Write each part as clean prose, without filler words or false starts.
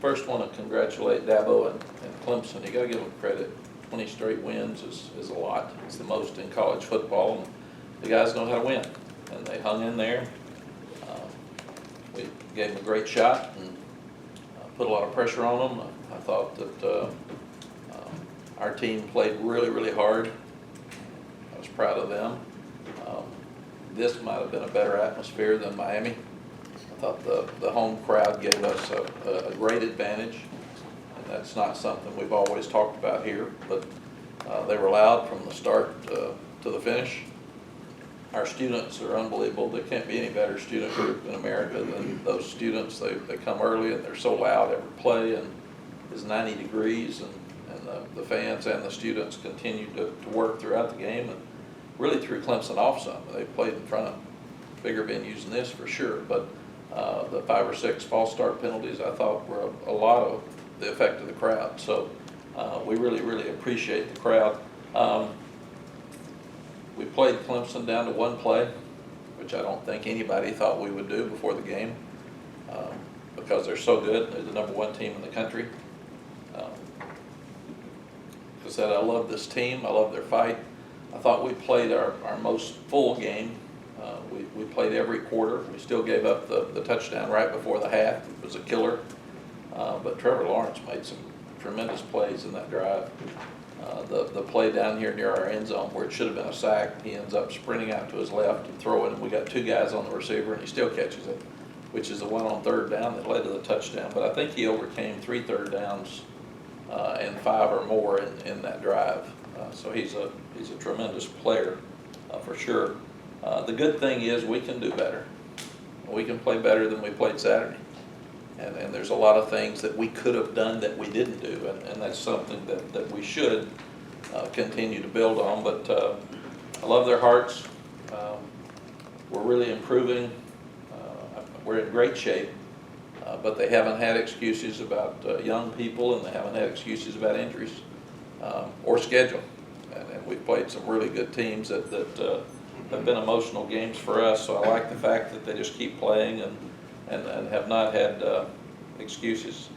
First want to congratulate Dabo and Clemson. You got to give them credit. 20 straight wins is a lot. It's the most in college football, and the guys know how to win, and they hung in there. We gave them a great shot and put a lot of pressure on them. I thought that our team played really, really hard. I was proud of them. This might have been a better atmosphere than Miami. I thought the home crowd gave us a great advantage, and that's not something we've always talked about here, but they were loud from the start to the finish. Our students are unbelievable. There can't be any better student group in America than those students. They come early and they're so loud every play, and it's 90 degrees, and the fans and the students continue to work throughout the game, and really threw Clemson off some. They played in front of bigger venues than this for sure, but the 5 or 6 false start penalties I thought were a lot of the effect of the crowd. So we really, really appreciate the crowd. We played Clemson down to one play, which I don't think anybody thought we would do before the game, because they're so good. They're the #1 team in the country. As I said, I love this team. I love their fight. I thought we played our most full game. We played every quarter. We still gave up the touchdown right before the half. It was a killer. But Trevor Lawrence made some tremendous plays in that drive. The play down here near our end zone where it should have been a sack, he ends up sprinting out to his left and throwing, and we got 2 guys on the receiver, and he still catches it, which is the one on 3rd down that led to the touchdown. But I think he overcame 3 third downs and 5 or more in that drive. So he's a tremendous player for sure. The good thing is we can do better. We can play better than we played Saturday. And there's a lot of things that we could have done that we didn't do, and that's something that we should continue to build on. But I love their hearts. We're really improving. We're in great shape, but they haven't had excuses about young people, and they haven't had excuses about injuries or schedule. And we've played some really good teams that have been emotional games for us, so I like the fact that they just keep playing and have not had excuses.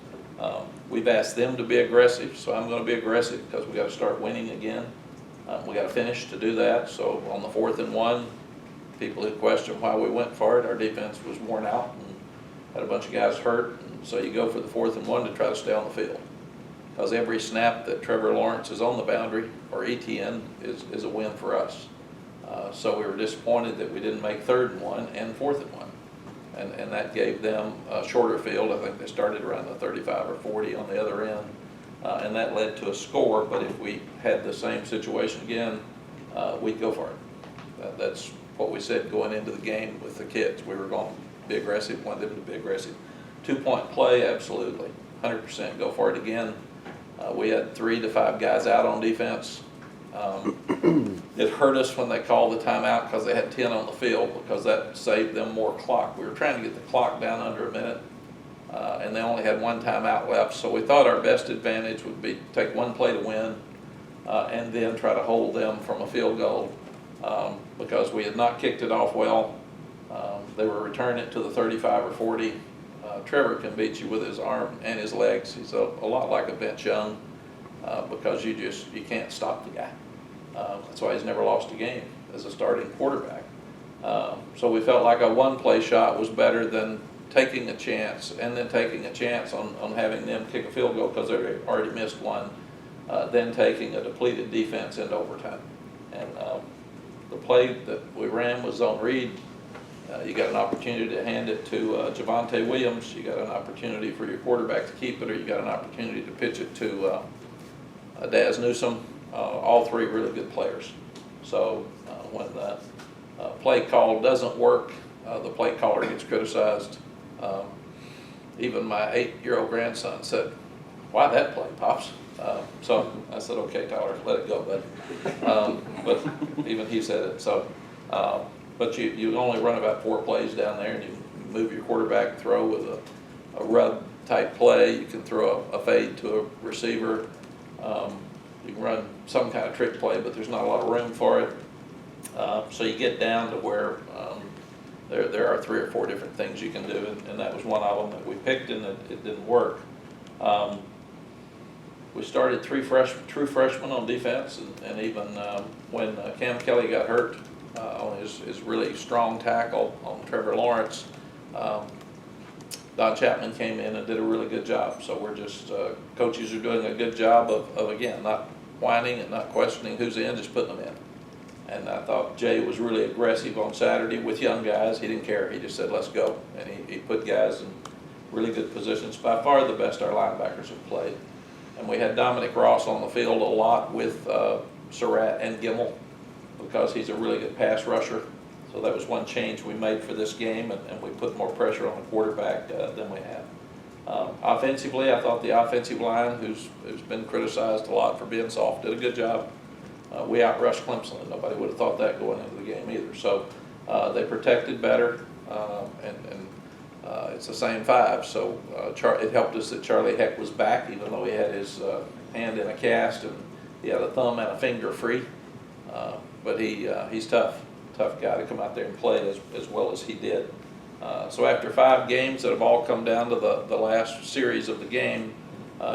We've asked them to be aggressive, so I'm going to be aggressive because we got to start winning again. We got to finish to do that. So on the 4th and 1, people who question why we went for it, our defense was worn out and had a bunch of guys hurt, and so you go for the 4th and 1 to try to stay on the field. Because every snap that Trevor Lawrence is on the boundary, or ETN, is a win for us. So we were disappointed that we didn't make 3rd and 1 and 4th and 1. And that gave them a shorter field. I think they started around the 35 or 40 on the other end. And that led to a score, but if we had the same situation again, we'd go for it. That's what we said going into the game with the kids. We were going to be aggressive, wanted them to be aggressive. 2-point play, absolutely, 100% go for it again. We had 3 to 5 guys out on defense. It hurt us when they called the timeout because they had 10 on the field, because that saved them more clock. We were trying to get the clock down under a minute, and they only had 1 timeout left. So we thought our best advantage would be take 1 play to win, and then try to hold them from a field goal, because we had not kicked it off well. They were returning it to the 35 or 40. Trevor can beat you with his arm and his legs. He's a lot like a Vince Young, because you can't stop the guy. That's why he's never lost a game as a starting quarterback. So we felt like a 1-play shot was better than taking a chance and then taking a chance on having them kick a field goal because they already missed one, then taking a depleted defense into overtime. And the play that we ran was zone read. You got an opportunity to hand it to Javonte Williams. You got an opportunity for your quarterback to keep it, or you got an opportunity to pitch it to Daz Newsome. All 3 really good players. So when the play call doesn't work, the play caller gets criticized. Even my 8-year-old grandson said, "Why that play, Pops?" So I said, "Okay, Tyler, let it go, bud." But even he said it. So, but you only run about 4 plays down there, and you move your quarterback, throw with a rub type play. You can throw a fade to a receiver. You can run some kind of trick play, but there's not a lot of room for it. So you get down to where there are 3 or 4 different things you can do, and that was one of them that we picked, and it didn't work. We started true freshmen on defense, and even when Cam Kelly got hurt on his really strong tackle on Trevor Lawrence, Don Chapman came in and did a really good job. So we're just, coaches are doing a good job of again, not whining and not questioning who's in, just putting them in. And I thought Jay was really aggressive on Saturday with young guys. He didn't care. He just said, let's go. And he put guys in really good positions. By far the best our linebackers have played. And we had Dominic Ross on the field a lot with Surratt and Gimmel because he's a really good pass rusher. So that was one change we made for this game, and we put more pressure on the quarterback than we have. Offensively, I thought the offensive line, who's been criticized a lot for being soft, did a good job. We outrushed Clemson, and nobody would have thought that going into the game either. So they protected better, and it's the same five. So it helped us that Charlie Heck was back, even though he had his hand in a cast and he had a thumb and a finger free. But he's tough guy to come out there and play as well as he did. So after 5 games that have all come down to the last series of the game,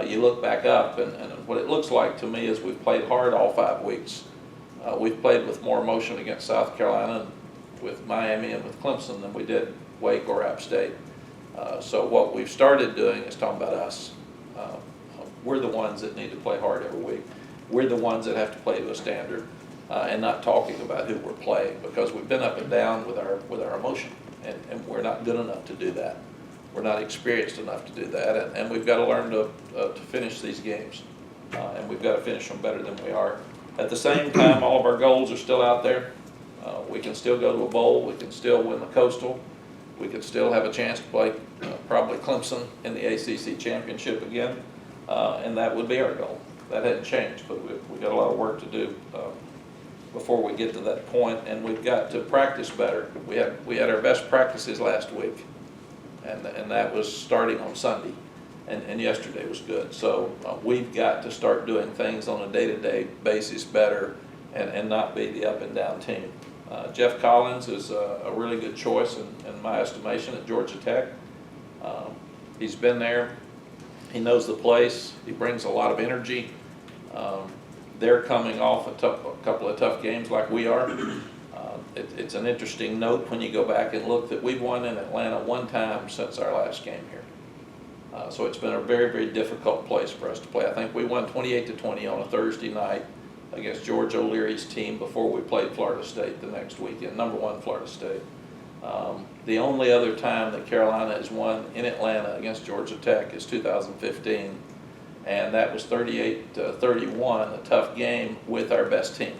you look back up, and what it looks like to me is we've played hard all 5 weeks. We've played with more emotion against South Carolina and with Miami and with Clemson than we did Wake or App State. So what we've started doing is talking about us. We're the ones that need to play hard every week. We're the ones that have to play to a standard, and not talking about who we're playing, because we've been up and down with our emotion, and we're not good enough to do that. We're not experienced enough to do that, and we've got to learn to finish these games, and we've got to finish them better than we are. At the same time, all of our goals are still out there. We can still go to a bowl. We can still win the Coastal. We could still have a chance to play probably Clemson in the ACC championship again, and that would be our goal. That hadn't changed, but we've got a lot of work to do before we get to that point, and we've got to practice better. We had our best practices last week, and that was starting on Sunday, and yesterday was good. So we've got to start doing things on a day-to-day basis better, and not be the up and down team. Jeff Collins is a really good choice in my estimation at Georgia Tech. He's been there. He knows the place. He brings a lot of energy. They're coming off a couple of tough games like we are. It's an interesting note when you go back and look that we've won in Atlanta 1 time since our last game here. So it's been a very, very difficult place for us to play. I think we won 28-20 on a Thursday night against George O'Leary's team before we played Florida State the next weekend, #1 Florida State. The only other time that Carolina has won in Atlanta against Georgia Tech is 2015, and that was 38-31, a tough game with our best team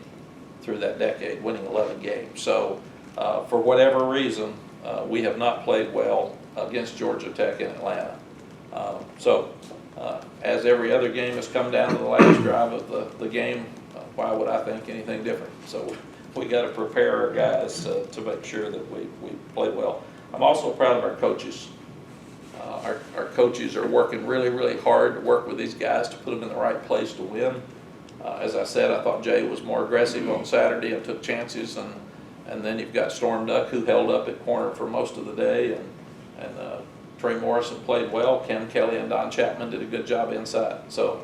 through that decade, winning 11 games. So for whatever reason, we have not played well against Georgia Tech in Atlanta. As every other game has come down to the last drive of the game, why would I think anything different? So we got to prepare our guys to make sure that we play well. I'm also proud of our coaches. Our coaches are working really, really hard to work with these guys to put them in the right place to win. As I said, I thought Jay was more aggressive on Saturday and took chances, and then you've got Storm Duck, who held up at corner for most of the day, and Trey Morrison played well. Cam Kelly and Don Chapman did a good job inside. So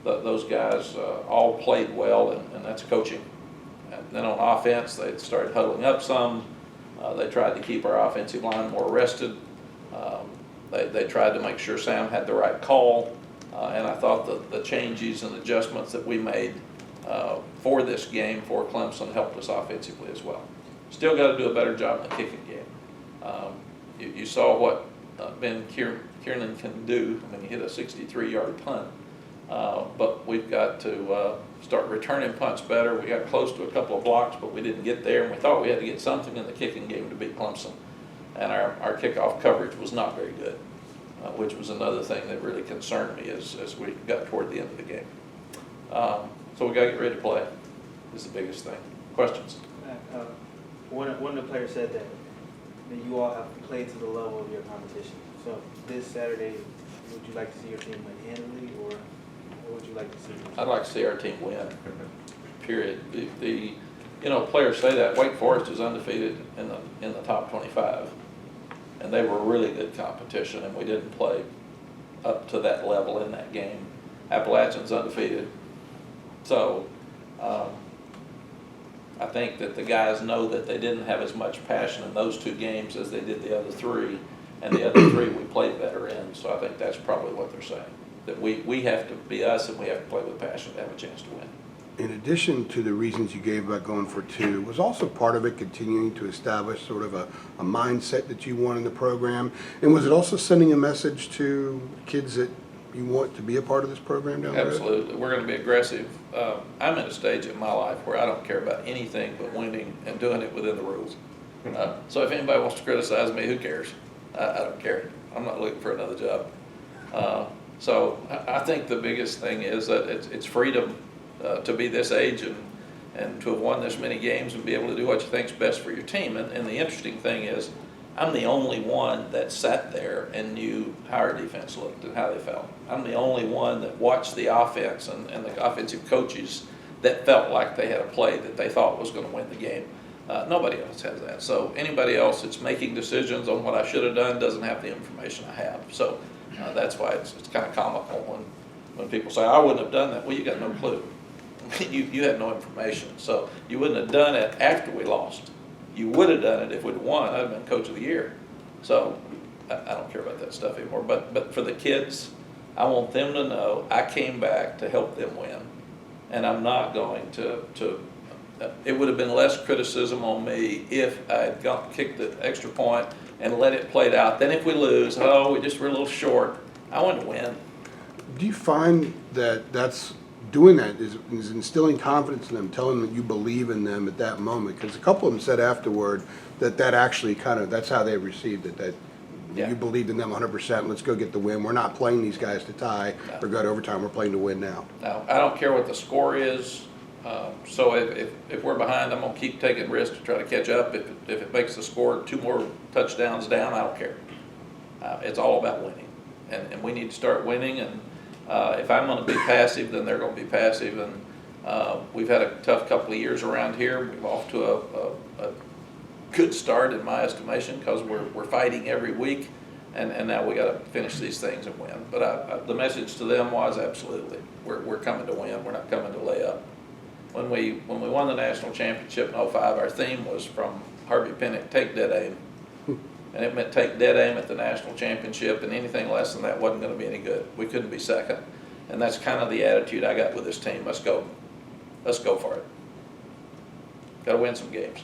those guys all played well, and that's coaching. And then on offense, they started huddling up some. They tried to keep our offensive line more rested. They tried to make sure Sam had the right call. And I thought the changes and adjustments that we made for this game for Clemson helped us offensively as well. Still got to do a better job in the kicking game. You saw what Ben Kiernan can do. I mean, he hit a 63-yard punt. But we've got to start returning punts better. We got close to a couple of blocks, but we didn't get there, and we thought we had to get something in the kicking game to beat Clemson. And our kickoff coverage was not very good, which was another thing that really concerned me as we got toward the end of the game. So we got to get ready to play is the biggest thing. Questions? One of the players said that you all have played to the level of your competition. So this Saturday, would you like to see your team win handily, or what would you like to see? I'd like to see our team win, period. Players say that. Wake Forest is undefeated in the top 25, and they were really good competition, and we didn't play up to that level in that game. Appalachian's undefeated. So I think that the guys know that they didn't have as much passion in those 2 games as they did the other 3, and the other 3 we played better in. So I think that's probably what they're saying, that we have to be us and we have to play with passion to have a chance to win. In addition to the reasons you gave about going for 2, was also part of it continuing to establish sort of a mindset that you want in the program? And was it also sending a message to kids that you want to be a part of this program down the road? Absolutely. We're going to be aggressive. I'm at a stage in my life where I don't care about anything but winning and doing it within the rules. So if anybody wants to criticize me, who cares? I don't care. I'm not looking for another job. So I think the biggest thing is that it's freedom to be this age and to have won this many games and be able to do what you think is best for your team. And the interesting thing is, I'm the only one that sat there and knew how our defense looked and how they felt. I'm the only one that watched the offense and the offensive coaches that felt like they had a play that they thought was going to win the game. Nobody else has that. So anybody else that's making decisions on what I should have done doesn't have the information I have. So that's why it's kind of comical when people say, I wouldn't have done that. Well, you got no clue. You had no information. So you wouldn't have done it after we lost. You would have done it if we'd won. I'd have been coach of the year. So I don't care about that stuff anymore. But for the kids, I want them to know I came back to help them win. And I'm not going to it would have been less criticism on me if I had kicked the extra point and let it play out. Then if we lose, we just were a little short. I want to win. Do you find that that's doing that is instilling confidence in them, telling them that you believe in them at that moment? Because a couple of them said afterward that actually that's how they received it, that you believed in them 100%. Let's go get the win. We're not playing these guys to tie or go to overtime. We're playing to win now. Now, I don't care what the score is. So if we're behind, I'm going to keep taking risks to try to catch up. If it makes the score 2 more touchdowns down, I don't care. It's all about winning. And we need to start winning. And if I'm going to be passive, then they're going to be passive. And we've had a tough couple of years around here. We're off to a good start in my estimation because we're fighting every week. And now we got to finish these things and win. But the message to them was absolutely, we're coming to win. We're not coming to lay up. When we won the national championship in 2005, our theme was from Harvey Pinnock, take dead aim. And it meant take dead aim at the national championship, and anything less than that wasn't going to be any good. We couldn't be second. And that's kind of the attitude I got with this team. Let's go. Let's go for it. Got to win some games.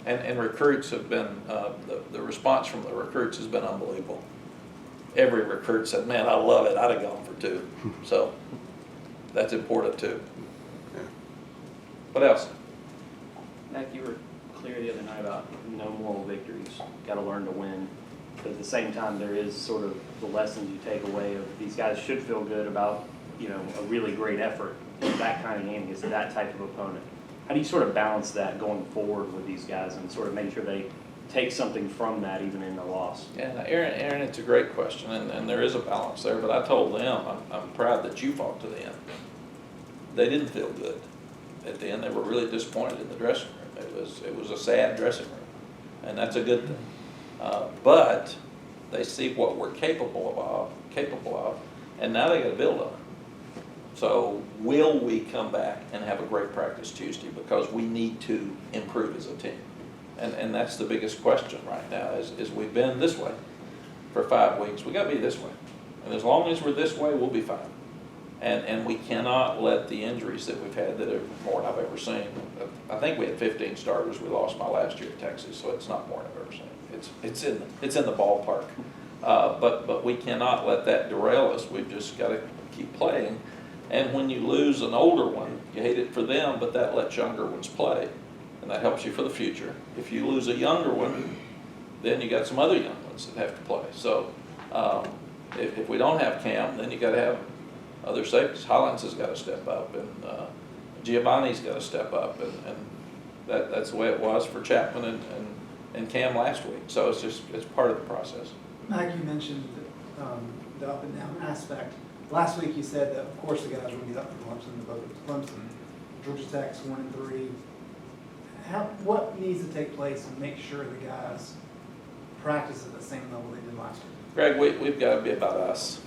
And recruits have been, the response from the recruits has been unbelievable. Every recruit said, man, I love it. I'd have gone for 2. So that's important too. What else? Mack, you were clear the other night about no moral victories. Got to learn to win. But at the same time, there is sort of the lessons you take away of these guys should feel good about, a really great effort in that kind of game against that type of opponent. How do you sort of balance that going forward with these guys and sort of make sure they take something from that even in the loss? Yeah, Aaron, it's a great question, and there is a balance there. But I told them, I'm proud that you fought to the end. They didn't feel good. At the end, they were really disappointed in the dressing room. It was a sad dressing room, and that's a good thing. But they see what we're capable of, and now they got to build on it. So will we come back and have a great practice Tuesday? Because we need to improve as a team, and that's the biggest question right now. Is we've been this way for 5 weeks. We got to be this way, and as long as we're this way, we'll be fine. And we cannot let the injuries that we've had, that are more than I've ever seen. I think we had 15 starters. We lost my last year at Texas, so it's not more than I've ever seen. It's in the ballpark. But we cannot let that derail us. We've just got to keep playing. And when you lose an older one, you hate it for them, but that lets younger ones play, and that helps you for the future. If you lose a younger one, then you got some other young ones that have to play. So if we don't have Cam, then you got to have other safeties. Hollins has got to step up, and Giovanni's got to step up, and that's the way it was for Chapman and Cam last week. So it's part of the process. Mack, you mentioned the up and down aspect. Last week you said that of course the guys would get up to Clemson, Georgia Tech's 1-3. What needs to take place to make sure the guys practice at the same level they did last year? Greg, we've got to be about us.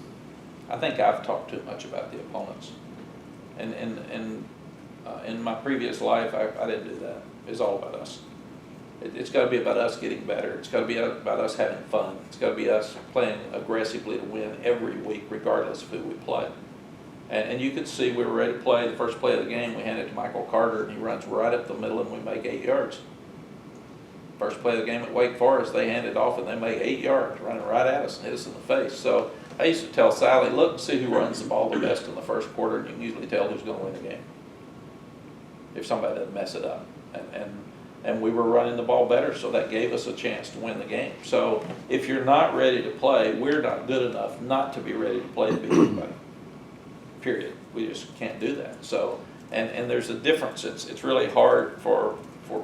I think I've talked too much about the opponents. And in my previous life, I didn't do that. It's all about us. It's got to be about us getting better. It's got to be about us having fun. It's got to be us playing aggressively to win every week, regardless of who we play. And you could see we were ready to play. The first play of the game, we hand it to Michael Carter, and he runs right up the middle, and we make 8 yards. First play of the game at Wake Forest, they hand it off, and they make 8 yards, running right at us and hit us in the face. So I used to tell Sally, look and see who runs the ball the best in the first quarter, and you can usually tell who's going to win the game if somebody doesn't mess it up. And we were running the ball better, so that gave us a chance to win the game. So if you're not ready to play, we're not good enough not to be ready to play to beat anybody. Period. We just can't do that. So, and there's a difference. It's really hard for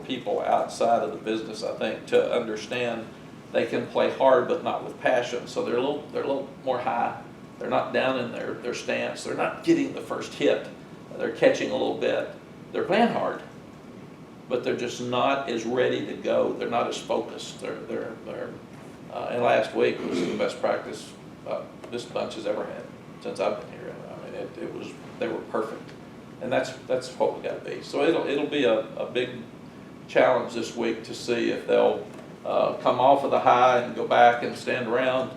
people outside of the business, I think, to understand they can play hard but not with passion. So they're a little more high. They're not down in their stance. They're not getting the first hit. They're catching a little bit. They're playing hard, but they're just not as ready to go. They're not as focused. And last week was the best practice this bunch has ever had since I've been here. I mean, they were perfect, and that's what we got to be. So it'll be a big challenge this week to see if they'll come off of the high and go back and stand around.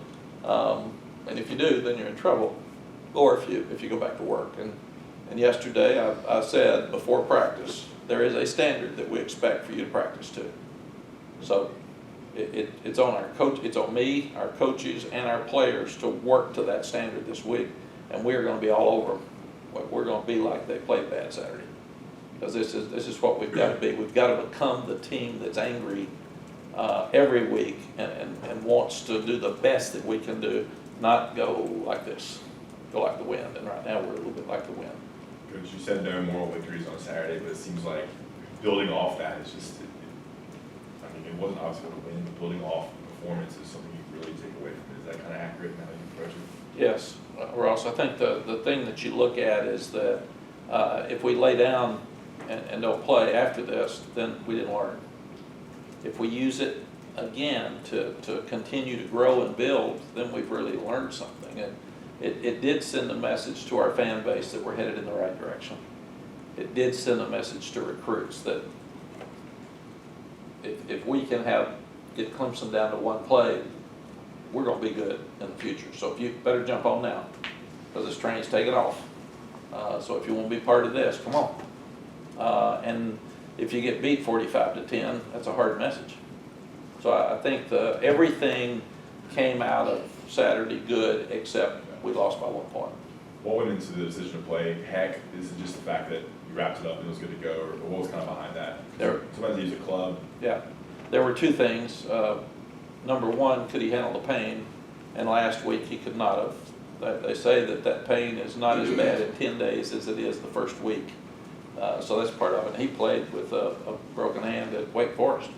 And if you do, then you're in trouble. Or if you go back to work. And yesterday I said before practice, there is a standard that we expect for you to practice to. So it's on our coach, it's on me, our coaches, and our players to work to that standard this week. And we're going to be all over them. We're going to be like they played bad Saturday. Because this is what we've got to be. We've got to become the team that's angry every week and wants to do the best that we can do, not go like this, go like the wind. And right now we're a little bit like the wind. Coach, you said no moral victories on Saturday, but it seems like building off that is just, I mean, it wasn't obviously going to win, but building off performance is something you really take away from it. Is that kind of accurate in how you approach it? Yes, Ross, I think the thing that you look at is that if we lay down and don't play after this, then we didn't learn. If we use it again to continue to grow and build, then we've really learned something. And it did send a message to our fan base that we're headed in the right direction. It did send a message to recruits that if we can get Clemson down to one play, we're going to be good in the future. So if you better jump on now, because this train's taking off. So if you want to be part of this, come on. And if you get beat 45-10, that's a hard message. So I think everything came out of Saturday good, except we lost by 1 point. What went into the decision to play Heck? Is it just the fact that you wrapped it up and it was good to go, or what was kind of behind that? Somebody use a club. Yeah, there were two things. Number one, could he handle the pain? And last week he could not have. They say that pain is not as bad in 10 days as it is the first week. So that's part of it. He played with a broken hand at Wake Forest.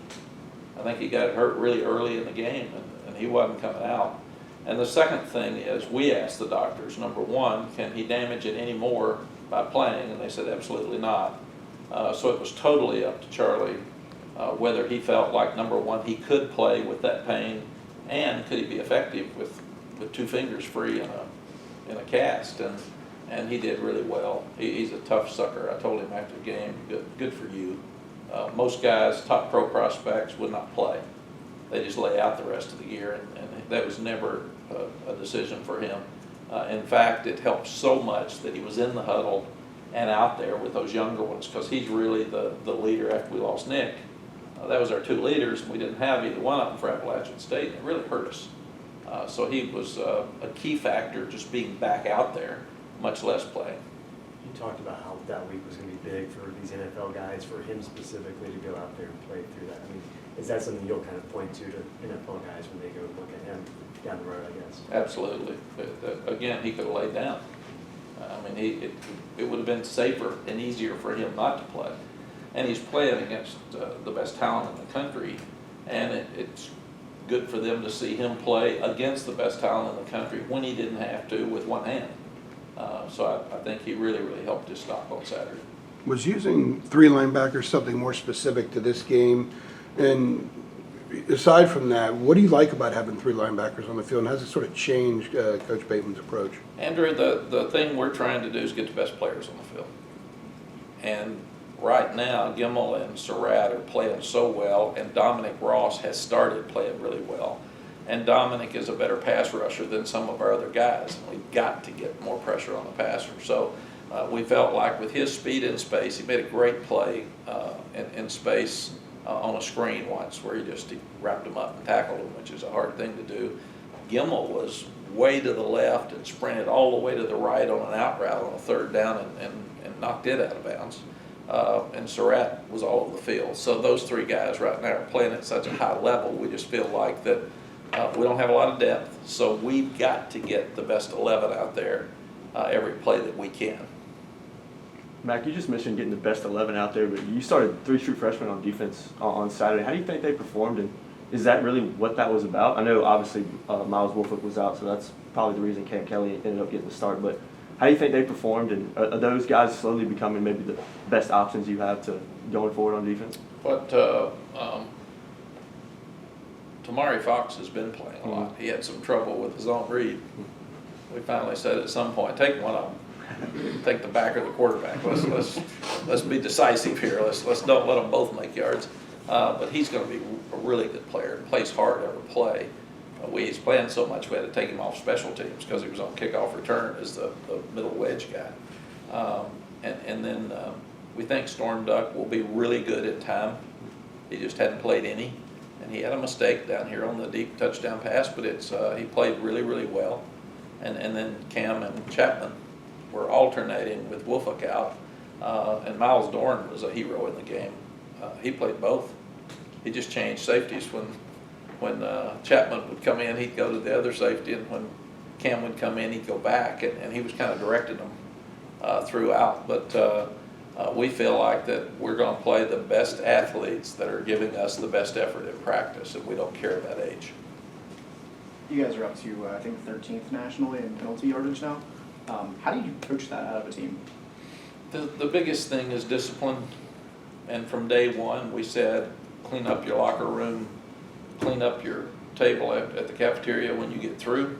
I think he got hurt really early in the game, and he wasn't coming out. And the second thing is we asked the doctors, number one, can he damage it any more by playing? And they said absolutely not. So it was totally up to Charlie whether he felt like, number one, he could play with that pain, and could he be effective with 2 fingers free in a cast. And he did really well. He's a tough sucker. I told him after the game, good for you. Most guys, top pro prospects, would not play. They just lay out the rest of the year, and that was never a decision for him. In fact, it helped so much that he was in the huddle and out there with those younger ones, because he's really the leader after we lost Nick. That was our 2 leaders, and we didn't have either one of them for Appalachian State, and it really hurt us. So he was a key factor, just being back out there, much less playing. You talked about how that week was going to be big for these NFL guys, for him specifically to go out there and play through that. I mean, is that something you'll kind of point to NFL guys when they go look at him down the road, I guess? Absolutely. Again, he could have laid down. I mean, it would have been safer and easier for him not to play. And he's playing against the best talent in the country, and it's good for them to see him play against the best talent in the country when he didn't have to with one hand. So I think he really, really helped his stock on Saturday. Was using 3 linebackers something more specific to this game? And aside from that, what do you like about having 3 linebackers on the field, and how does it sort of change Coach Bateman's approach? Andrew, the thing we're trying to do is get the best players on the field. And right now, Gimmel and Surratt are playing so well, and Dominic Ross has started playing really well. And Dominic is a better pass rusher than some of our other guys. We've got to get more pressure on the passer. So we felt like with his speed in space, he made a great play in space on a screen once where he wrapped him up and tackled him, which is a hard thing to do. Gimmel was way to the left and sprinted all the way to the right on an out route on a 3rd down and knocked it out of bounds. And Surratt was all over the field. So those 3 guys right now are playing at such a high level, we just feel like that we don't have a lot of depth, so we've got to get the best 11 out there every play that we can. Mack, you just mentioned getting the best 11 out there, but you started 3 true freshmen on defense on Saturday. How do you think they performed, and is that really what that was about? I know obviously Miles Woolfolk was out, so that's probably the reason Cam Kelly ended up getting the start, but how do you think they performed, and are those guys slowly becoming maybe the best options you have to going forward on defense? But Tamari Fox has been playing a lot. He had some trouble with his own read. We finally said at some point, take one of them. Take the back or the quarterback. Let's be decisive here. Let's don't let them both make yards. But he's going to be a really good player. Plays hard every play. He's playing so much we had to take him off special teams because he was on kickoff return as the middle wedge guy. And then we think Storm Duck will be really good at time. He just hadn't played any. And he had a mistake down here on the deep touchdown pass, but he played really, really well. And then Cam and Chapman were alternating with Woolfolk out. And Miles Dorn was a hero in the game. He played both. He just changed safeties. When Chapman would come in, he'd go to the other safety, and when Cam would come in, he'd go back, and he was kind of directing them throughout. But we feel like that we're going to play the best athletes that are giving us the best effort in practice, and we don't care about age. You guys are up to, I think, 13th nationally in penalty yardage now. How do you coach that out of a team? The biggest thing is discipline, and from day one we said clean up your locker room, clean up your table at the cafeteria when you get through,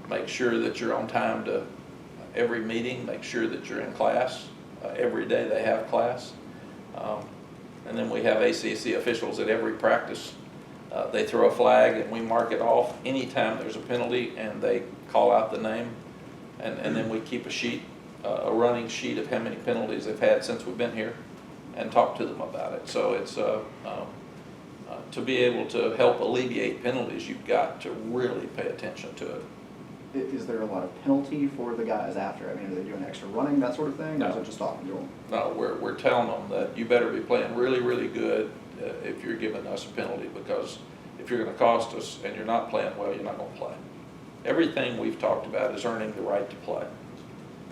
make sure that you're on time to every meeting, make sure that you're in class. Every day they have class. And then we have ACC officials at every practice. They throw a flag and we mark it off anytime there's a penalty, and they call out the name. And then we keep a sheet, a running sheet of how many penalties they've had since we've been here, and talk to them about it. So it's to be able to help alleviate penalties, you've got to really pay attention to it. Is there a lot of penalty for the guys after? I mean, are they doing extra running, that sort of thing? No. Or is it just talking to them? No, we're telling them that you better be playing really, really good if you're giving us a penalty, because if you're going to cost us and you're not playing well, you're not going to play. Everything we've talked about is earning the right to play.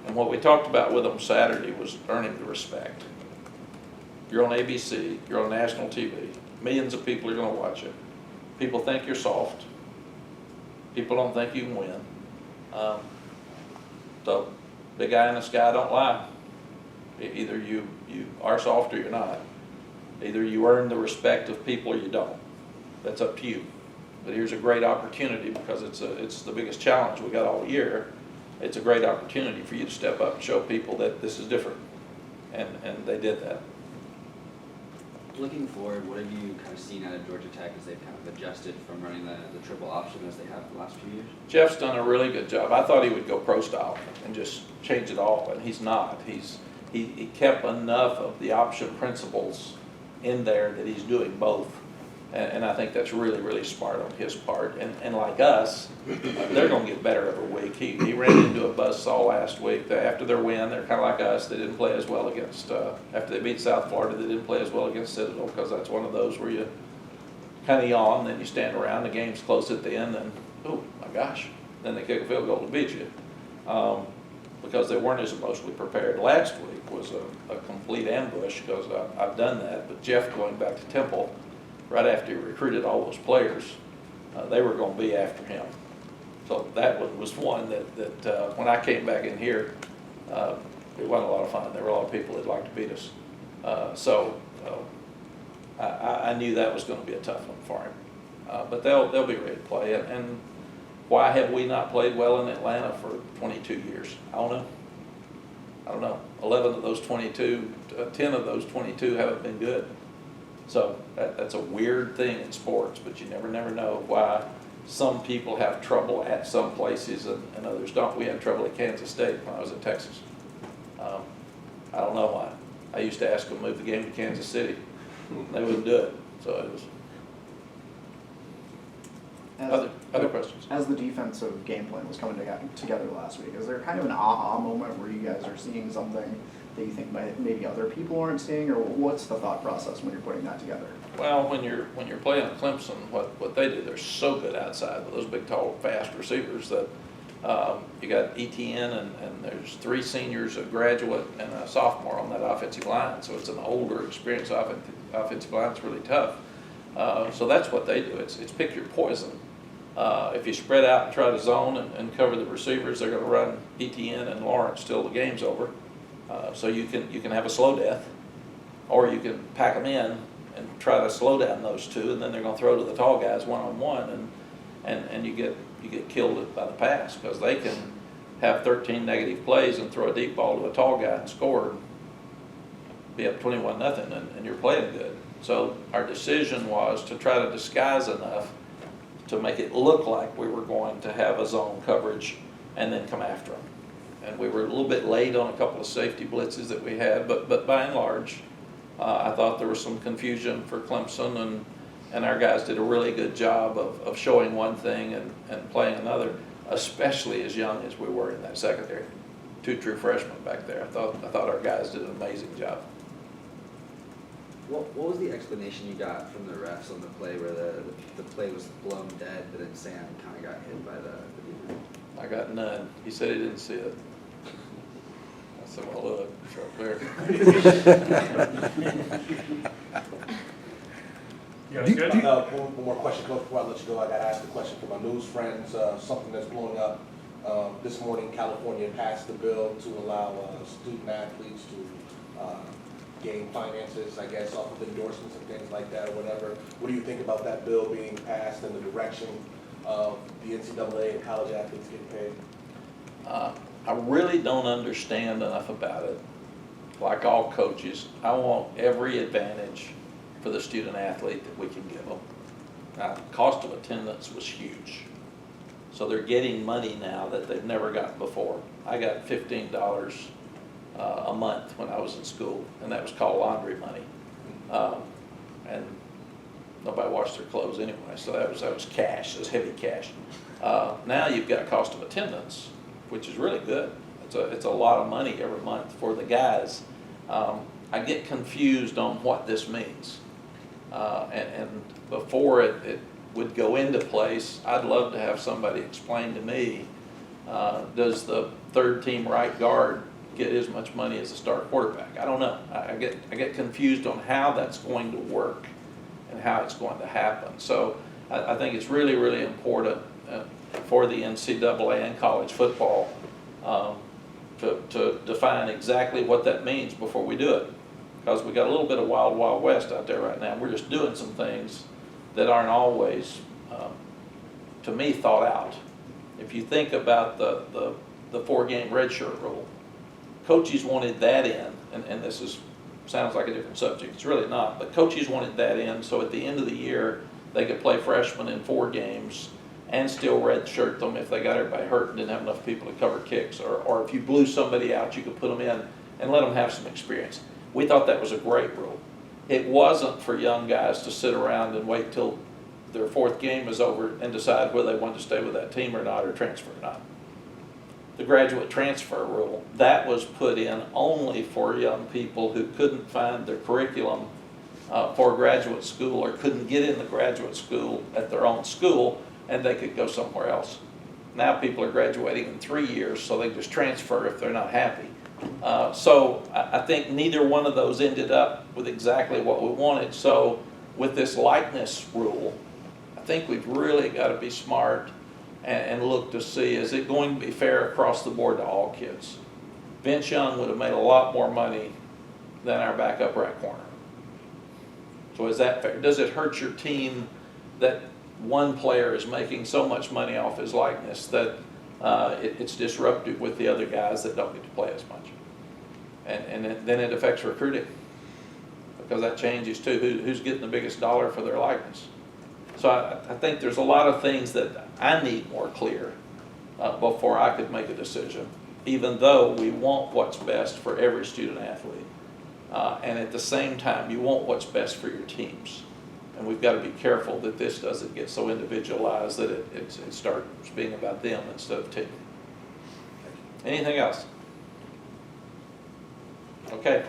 And what we talked about with them Saturday was earning the respect. You're on ABC, you're on national TV, millions of people are going to watch it. People think you're soft. People don't think you can win. The big guy in the sky don't lie. Either you are soft or you're not. Either you earn the respect of people or you don't. That's up to you. But here's a great opportunity, because it's the biggest challenge we got all year. It's a great opportunity for you to step up and show people that this is different. And they did that. Looking forward, what have you kind of seen out of Georgia Tech as they've kind of adjusted from running the triple option as they have the last few years? Jeff's done a really good job. I thought he would go pro style and just change it all, and he's not. He kept enough of the option principles in there that he's doing both. And I think that's really, really smart on his part. And like us, they're going to get better every week. He ran into a buzzsaw last week. After their win, they're kind of like us. They didn't play as well against, after they beat South Florida, they didn't play as well against Citadel, because that's one of those where you kind of yawn, then you stand around, the game's close at the end, and oh my gosh, then they kick a field goal to beat you. Because they weren't as emotionally prepared. Last week was a complete ambush, because I've done that. But Jeff, going back to Temple, right after he recruited all those players, they were going to be after him. So that was one that when I came back in here, it wasn't a lot of fun. There were a lot of people that liked to beat us. So I knew that was going to be a tough one for him. But they'll be ready to play. And why have we not played well in Atlanta for 22 years? I don't know. 11 of those 22, 10 of those 22 haven't been good. So that's a weird thing in sports, but you never know why some people have trouble at some places and others don't. We had trouble at Kansas State when I was at Texas. I don't know why. I used to ask them to move the game to Kansas City. They wouldn't do it. So it was. Other questions? As the defensive game plan was coming together last week, is there kind of an aha moment where you guys are seeing something that you think maybe other people aren't seeing, or what's the thought process when you're putting that together? Well, when you're playing Clemson, what they do, they're so good outside with those big, tall, fast receivers that you got ETN and there's 3 seniors, a graduate, and a sophomore on that offensive line. So it's an older, experienced offensive line. It's really tough. So that's what they do. It's pick your poison. If you spread out and try to zone and cover the receivers, they're going to run ETN and Lawrence till the game's over. So you can have a slow death, or you can pack them in and try to slow down those two, and then they're going to throw to the tall guys one-on-one, and you get killed by the pass, because they can have 13 negative plays and throw a deep ball to a tall guy and score, be up 21-0, and you're playing good. So our decision was to try to disguise enough to make it look like we were going to have a zone coverage and then come after them. And we were a little bit late on a couple of safety blitzes that we had, but by and large, I thought there was some confusion for Clemson, and our guys did a really good job of showing one thing and playing another, especially as young as we were in that secondary. 2 true freshmen back there. I thought our guys did an amazing job. What was the explanation you got from the refs on the play where the play was blown dead, but then Sam kind of got hit by the defense? I got none. He said he didn't see it. I said, well, look, it's right there. One more question, Coach, before I let you go. I got to ask a question for my news friends, something that's blowing up. This morning, California passed the bill to allow student athletes to gain finances, I guess, off of endorsements and things like that or whatever. What do you think about that bill being passed and the direction of the NCAA and college athletes getting paid? I really don't understand enough about it. Like all coaches, I want every advantage for the student athlete that we can give them. Now, cost of attendance was huge. So they're getting money now that they've never gotten before. I got $15 a month when I was in school, and that was called laundry money. And nobody washed their clothes anyway, so that was cash, it was heavy cash. Now you've got cost of attendance, which is really good. It's a lot of money every month for the guys. I get confused on what this means. And before it would go into place, I'd love to have somebody explain to me, does the 3rd team right guard get as much money as a star quarterback? I don't know. I get confused on how that's going to work and how it's going to happen. So I think it's really, really important for the NCAA and college football to define exactly what that means before we do it. Because we got a little bit of wild, wild west out there right now. We're just doing some things that aren't always, to me, thought out. If you think about the 4-game redshirt rule, coaches wanted that in, and this sounds like a different subject. It's really not, but coaches wanted that in so at the end of the year they could play freshmen in 4 games and still redshirt them if they got everybody hurt and didn't have enough people to cover kicks, or if you blew somebody out, you could put them in and let them have some experience. We thought that was a great rule. It wasn't for young guys to sit around and wait till their 4th game is over and decide whether they wanted to stay with that team or not, or transfer or not. The graduate transfer rule, that was put in only for young people who couldn't find their curriculum for graduate school, or couldn't get in the graduate school at their own school, and they could go somewhere else. Now people are graduating in 3 years, so they just transfer if they're not happy. So I think neither one of those ended up with exactly what we wanted. So with this likeness rule, I think we've really got to be smart and look to see, is it going to be fair across the board to all kids? Vince Young would have made a lot more money than our backup right corner. So is that fair? Does it hurt your team that one player is making so much money off his likeness that it's disruptive with the other guys that don't get to play as much? And then it affects recruiting, because that changes too, who's getting the biggest dollar for their likeness. So I think there's a lot of things that I need more clear before I could make a decision, even though we want what's best for every student athlete. And at the same time, you want what's best for your teams. And we've got to be careful that this doesn't get so individualized that it starts being about them instead of team. Anything else? Okay.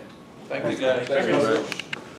Thank you guys. Thank you.